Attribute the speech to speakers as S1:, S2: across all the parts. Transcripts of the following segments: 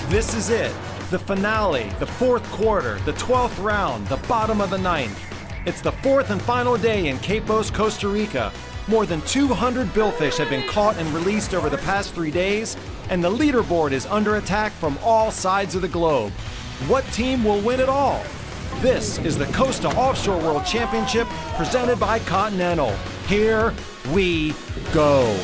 S1: This is it. The finale, the fourth quarter, the 12th round, the bottom of the ninth. It's the fourth and final day in Quepos, Costa Rica. More than 200 billfish have been caught and released over the past 3 days, and the leaderboard is under attack from all sides of the globe. What team will win it all? This is the Costa Offshore World Championship presented by Continental. Here we go.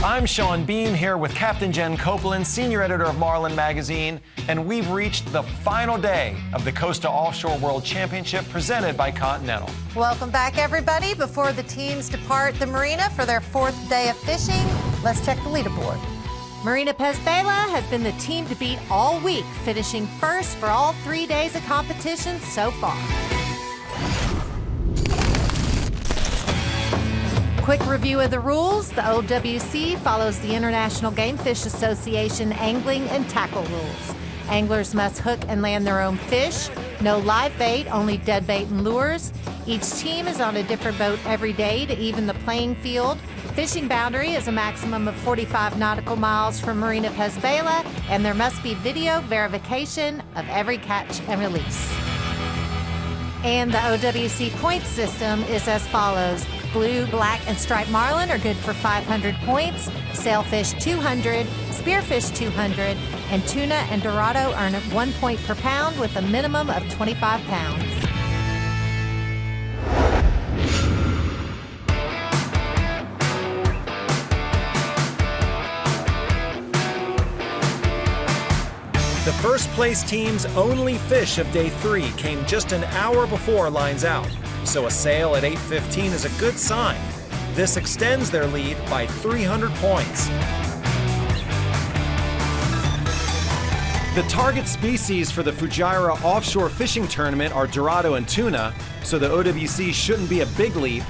S1: I'm Sean Bean here with Captain Jen Copeland, senior editor of Marlin magazine, and we've reached the final day of the Costa Offshore World Championship presented by Continental.
S2: Welcome back, everybody. Before the teams depart the marina for their fourth day of fishing, let's check the leaderboard. Marina Pez Vela has been the team to beat all week, finishing first for all 3 days of competition so far. Quick review of the rules. The OWC follows the International Game Fish Association angling and tackle rules. Anglers must hook and land their own fish. No live bait, only dead bait and lures. Each team is on a different boat every day to even the playing field. Fishing boundary is a maximum of 45 nautical miles from Marina Pez Vela, and there must be video verification of every catch and release. And the OWC point system is as follows. Blue, black, and striped marlin are good for 500 points, sailfish 200, spearfish 200, and tuna and dorado earn 1 point per pound with a minimum of 25 pounds.
S1: The first place team's only fish of day 3 came just an hour before lines out, so a sail at 8:15 is a good sign. This extends their lead by 300 points. The target species for the Fujairah offshore fishing tournament are dorado and tuna, so the OWC shouldn't be a big leap,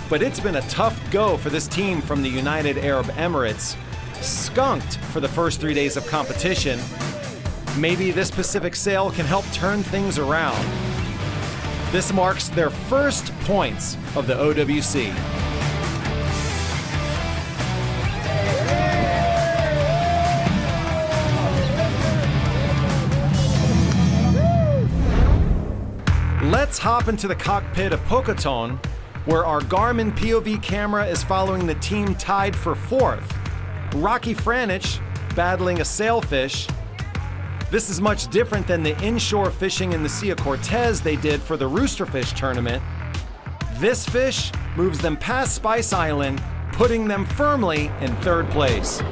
S1: but it's been a tough go for this team from the United Arab Emirates. Skunked for the first 3 days of competition. Maybe this Pacific sail can help turn things around. This marks their first points of the OWC. Let's hop into the cockpit of Pocaton, where our Garmin POV camera is following the team tied for 4th. Rocky Franich battling a sailfish. This is much different than the inshore fishing in the Sea of Cortez they did for the roosterfish tournament. This fish moves them past Spice Island, putting them firmly in 3rd place.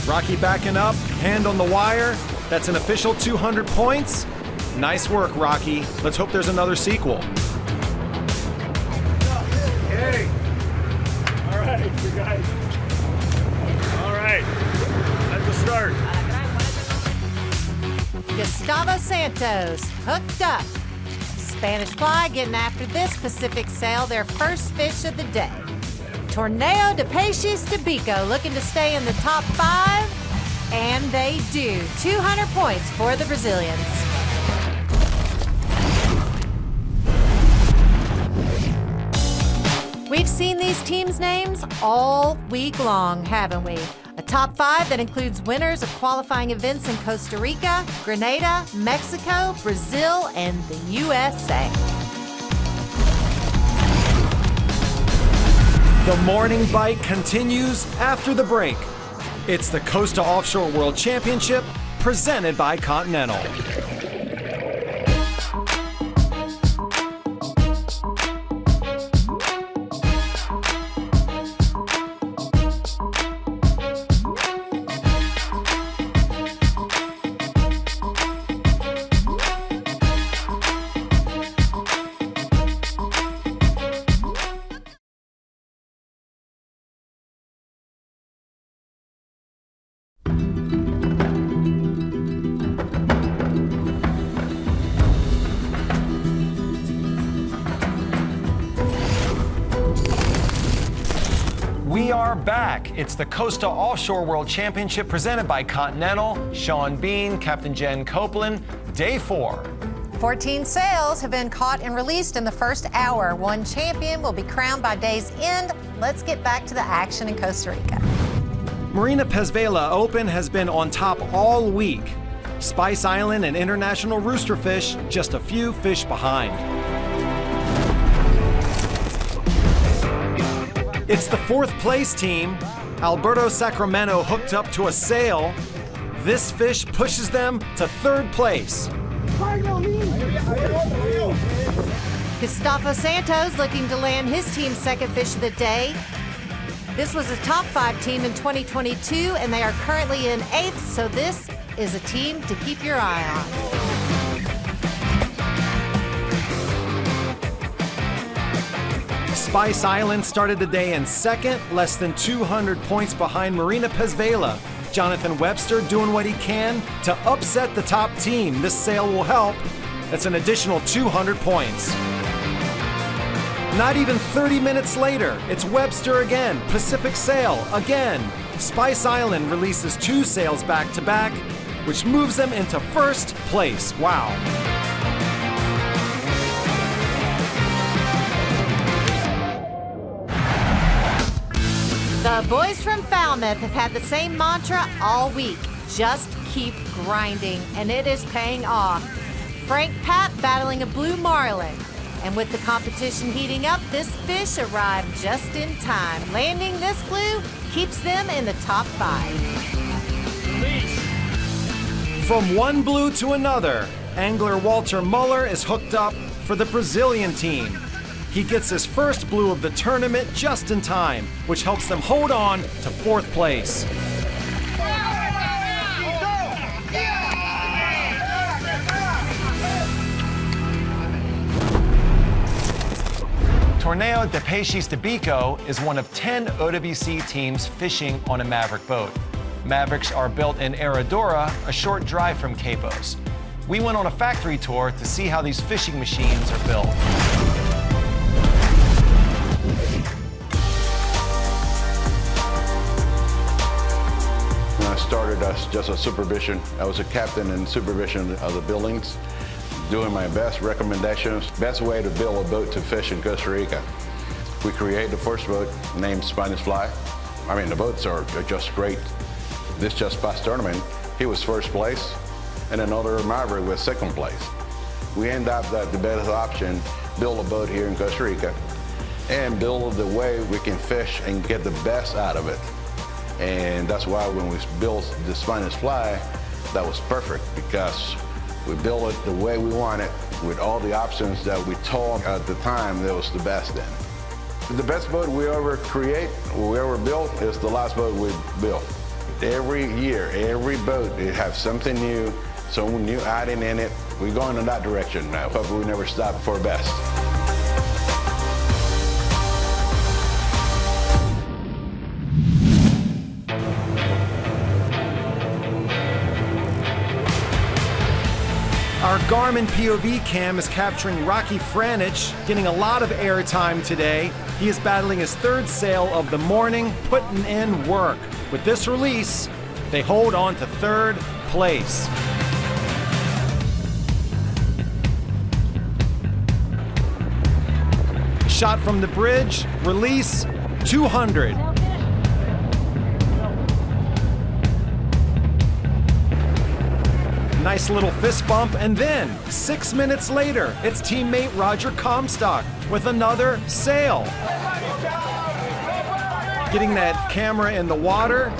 S1: Rocky backing up, hand on the wire. That's an official 200 points. Nice work, Rocky. Let's hope there's another sequel.
S3: Hey! All right, you guys. All right, let's start.
S2: Gustavo Santos, hooked up. Spanish Fly getting after this Pacific sail, their first fish of the day. Torneo de Peixes de Bico looking to stay in the top 5, and they do. 200 points for the Brazilians. We've seen these teams' names all week long, haven't we? A top 5 that includes winners of qualifying events in Costa Rica, Grenada, Mexico, Brazil, and the USA.
S1: The morning bite continues after the break. It's the Costa Offshore World Championship presented by Continental. We are back. It's the Costa Offshore World Championship presented by Continental. Sean Bean, Captain Jen Copeland, day 4.
S2: 14 sails have been caught and released in the first hour. One champion will be crowned by day's end. Let's get back to the action in Costa Rica.
S1: Marina Pez Vela Open has been on top all week. Spice Island and International Roosterfish just a few fish behind. It's the 4th place team. Alberto Sacramento hooked up to a sail. This fish pushes them to 3rd place.
S2: Gustavo Santos looking to land his team's 2nd fish of the day. This was a top 5 team in 2022, and they are currently in 8th, so this is a team to keep your eye on.
S1: Spice Island started the day in 2nd, less than 200 points behind Marina Pez Vela. Jonathan Webster doing what he can to upset the top team. This sail will help. That's an additional 200 points. Not even 30 minutes later, it's Webster again, Pacific Sail again. Spice Island releases 2 sails back to back, which moves them into 1st place. Wow.
S2: The boys from Falmouth have had the same mantra all week. Just keep grinding, and it is paying off. Frank Papp battling a blue Marlin. And with the competition heating up, this fish arrived just in time. Landing this blue keeps them in the top 5.
S1: From one blue to another, angler Walter Muller is hooked up for the Brazilian team. He gets his first blue of the tournament just in time, which helps them hold on to 4th place. Torneo de Peixes de Bico is one of 10 OWC teams fishing on a Maverick boat. Mavericks are built in Herradura, a short drive from Quepos. We went on a factory tour to see how these fishing machines are built.
S4: When I started as just a supervision, I was a captain in supervision of the buildings, doing my best recommendations, best way to build a boat to fish in Costa Rica. We created the first boat named Spanish Fly. I mean, the boats are just great. This just past tournament, he was 1st place, and another Maverick was 2nd place. We end up that the best option, build a boat here in Costa Rica, and build the way we can fish and get the best out of it. And that's why when we built the Spanish Fly, that was perfect, because we built it the way we want it, with all the options that we told at the time that was the best then. The best boat we ever built is the last boat we built. Every year, every boat, it has something new, some new adding in it. We're going in that direction now, but we never stop for best.
S1: Our Garmin POV cam is capturing Rocky Franich, getting a lot of airtime today. He is battling his 3rd sail of the morning, putting in work. With this release, they hold on to 3rd place. Shot from the bridge, release 200. Nice little fist bump, and then 6 minutes later, it's teammate Roger Comstock with another sail. Getting that camera in the water,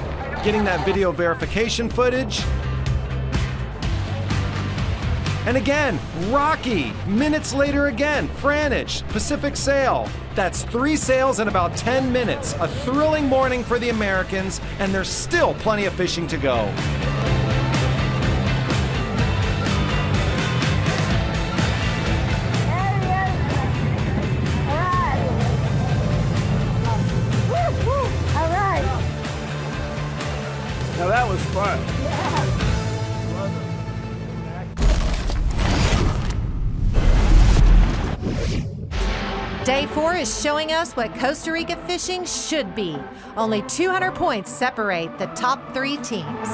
S1: getting that video verification footage. And again, Rocky, minutes later again, Franich, Pacific Sail. That's 3 sails in about 10 minutes. A thrilling morning for the Americans, and there's still plenty of fishing to go.
S3: Now that was fun.
S2: Day 4 is showing us what Costa Rica fishing should be. Only 200 points separate the top 3 teams.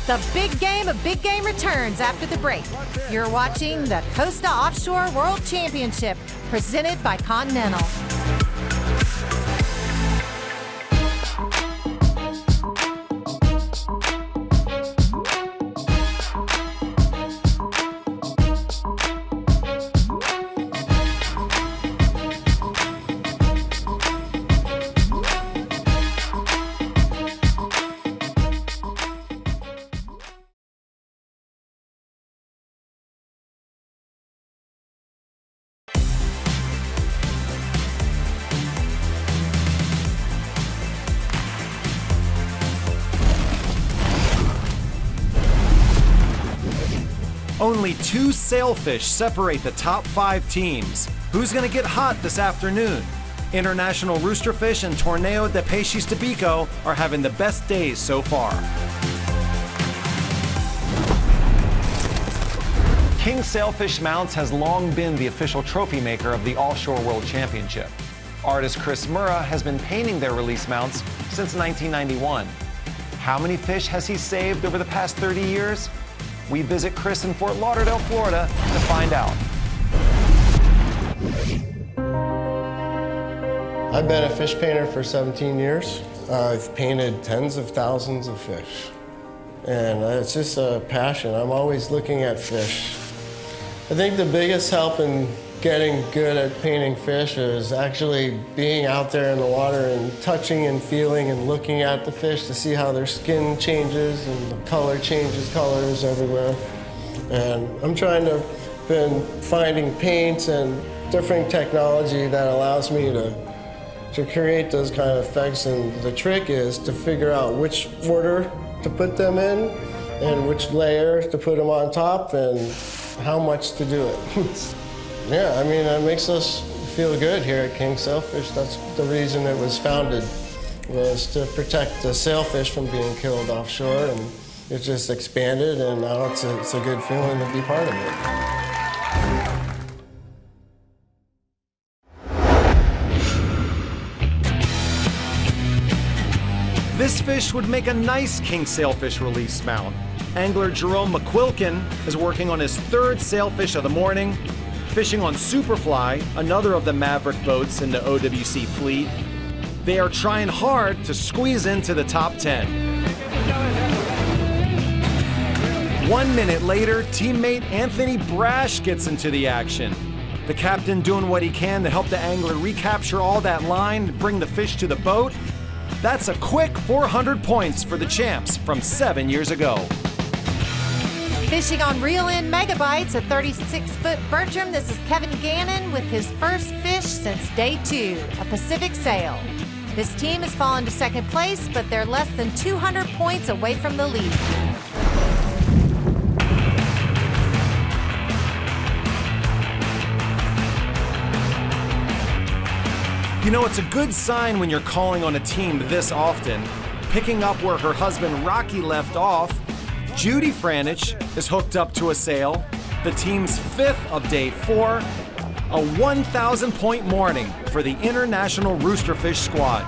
S2: The big game of big game returns after the break. You're watching the Costa Offshore World Championship, presented by Continental.
S1: Only 2 sailfish separate the top 5 teams. Who's going to get hot this afternoon? International Roosterfish and Torneo de Peixes de Bico are having the best days so far. King Sailfish Mounts has long been the official trophy maker of the Offshore World Championship. Artist Chris Murrah has been painting their release mounts since 1991. How many fish has he saved over the past 30 years? We visit Chris in Fort Lauderdale, Florida to find out.
S5: I've been a fish painter for 17 years. I've painted tens of thousands of fish. And it's just a passion. I'm always looking at fish. I think the biggest help in getting good at painting fish is actually being out there in the water and touching and feeling and looking at the fish to see how their skin changes and the color changes colors everywhere. And I'm trying to been finding paints and different technology that allows me to create those kind of effects. And the trick is to figure out which order to put them in and which layer to put them on top and how much to do it. Yeah, I mean, it makes us feel good here at King Sailfish. That's the reason it was founded, was to protect the sailfish from being killed offshore, and it just expanded, and now it's a good feeling to be part of it.
S1: This fish would make a nice king sailfish release mount. Angler Jerome McQuilkin is working on his 3rd sailfish of the morning, fishing on Superfly, another of the Maverick boats in the OWC fleet. They are trying hard to squeeze into the top 10. 1 minute later, teammate Anthony Brash gets into the action. The captain doing what he can to help the angler recapture all that line, bring the fish to the boat. That's a quick 400 points for the champs from 7 years ago.
S2: Fishing on reel-in megabites, a 36-foot Bertram, this is Kevin Gannon with his first fish since day 2, a Pacific sail. This team has fallen to 2nd place, but they're less than 200 points away from the lead.
S1: You know, it's a good sign when you're calling on a team this often. Picking up where her husband Rocky left off, Judy Franich is hooked up to a sail, the team's 5th of day 4, a 1,000-point morning for the International Roosterfish squad.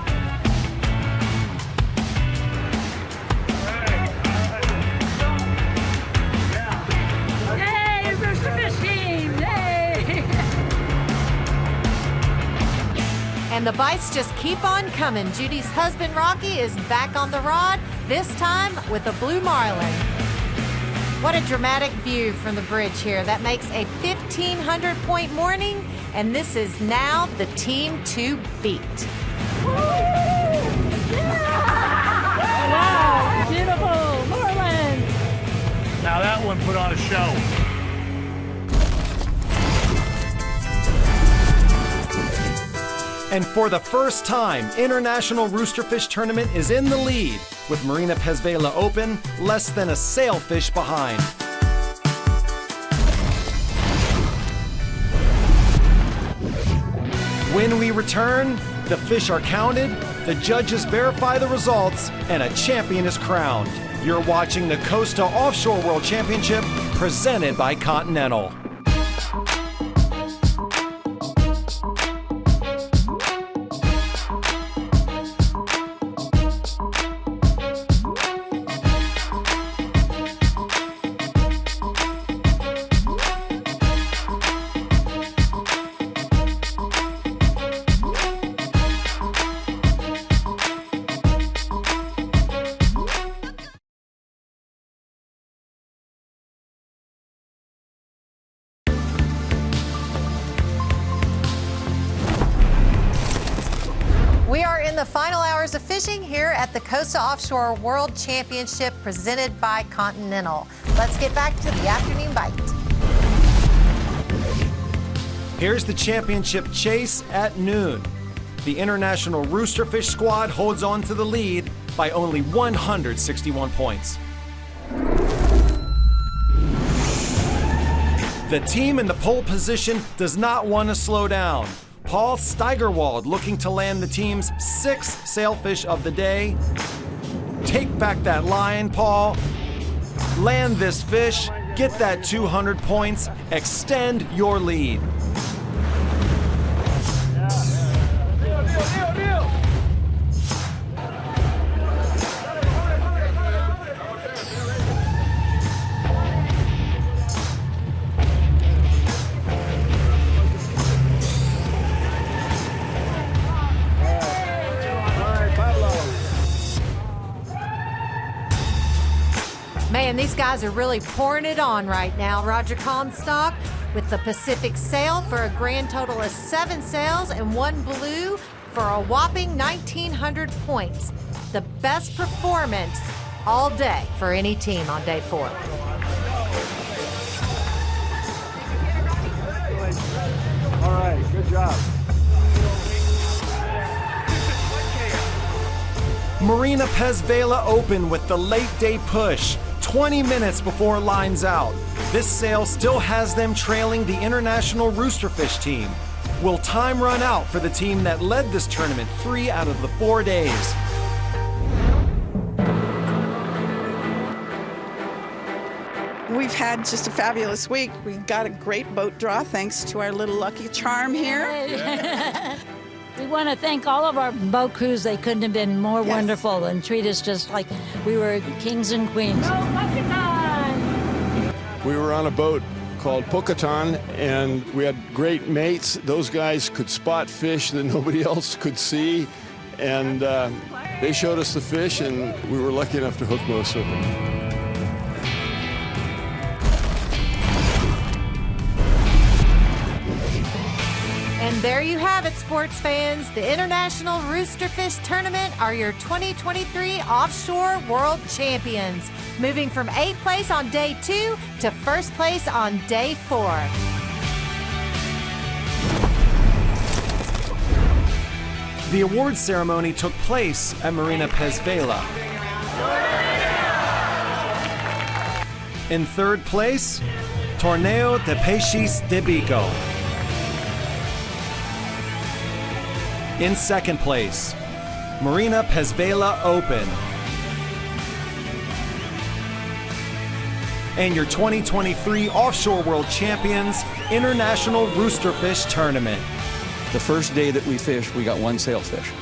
S6: Yay, Roosterfish team! Yay!
S2: And the bites just keep on coming. Judy's husband Rocky is back on the rod, this time with a blue Marlin. What a dramatic view from the bridge here. That makes a 1,500-point morning, and this is now the team to beat.
S6: Wow, beautiful, Marlin!
S3: Now that one put on a show.
S1: And for the first time, International Roosterfish Tournament is in the lead, with Marina Pezvela Open less than a sailfish behind. When we return, the fish are counted, the judges verify the results, and a champion is crowned. You're watching the Costa Offshore World Championship presented by Continental.
S2: We are in the final hours of fishing here at the Costa Offshore World Championship presented by Continental. Let's get back to the afternoon bite.
S1: Here's the championship chase at noon. The International Roosterfish squad holds on to the lead by only 161 points. The team in the pole position does not want to slow down. Paul Steigerwald looking to land the team's 6th sailfish of the day. Take back that line, Paul. Land this fish, get that 200 points, extend your lead.
S2: Man, these guys are really pouring it on right now. Roger Comstock with the Pacific sail for a grand total of 7 sails and 1 blue for a whopping 1,900 points. The best performance all day for any team on day 4.
S3: All right, good job.
S1: Marina Pez Vela open with the late day push, 20 minutes before it lines out. This sail still has them trailing the International Roosterfish team. Will time run out for the team that led this tournament 3 out of the 4 days?
S7: We've had just a fabulous week. We got a great boat draw thanks to our little lucky charm here.
S6: We want to thank all of our boat crews. They couldn't have been more wonderful and treat us just like we were kings and queens.
S8: We were on a boat called Pocatan, and we had great mates. Those guys could spot fish that nobody else could see, and they showed us the fish, and we were lucky enough to hook most of them.
S2: And there you have it, sports fans. The International Roosterfish Tournament are your 2023 Offshore World Champions, moving from 8th place on day 2 to 1st place on day 4.
S1: The awards ceremony took place at Marina Pez Vela. In 3rd place, Torneo de Peixes de Bico. In 2nd place, Marina Pez Vela Open. And your 2023 Offshore World Champions International Roosterfish Tournament.
S9: The first day that we fished, we got 1 sailfish.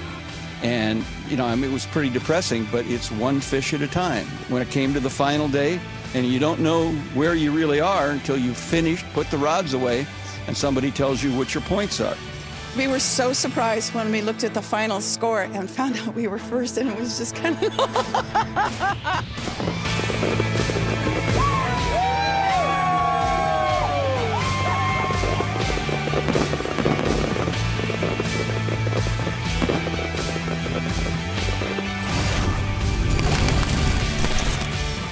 S9: And, you know, I mean, it was pretty depressing, but it's 1 fish at a time. When it came to the final day, and you don't know where you really are until you finished, put the rods away, and somebody tells you what your points are.
S7: We were so surprised when we looked at the final score and found out we were first, and it was just kind of...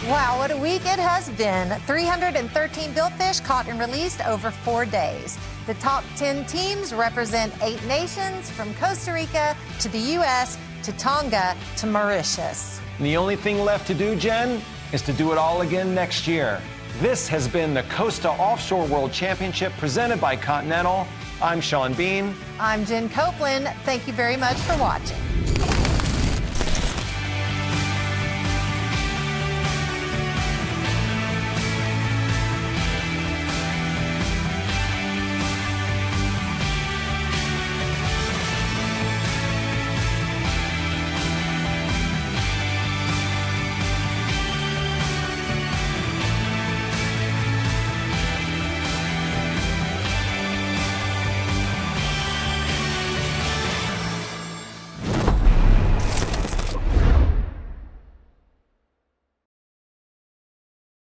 S2: Wow, what a week it has been. 313 billfish caught and released over 4 days. The top 10 teams represent 8 nations, from Costa Rica to the U.S. to Tonga to Mauritius.
S1: And the only thing left to do, Jen, is to do it all again next year. This has been the Costa Offshore World Championship presented by Continental. I'm Sean Bean.
S2: I'm Jen Copeland. Thank you very much for watching.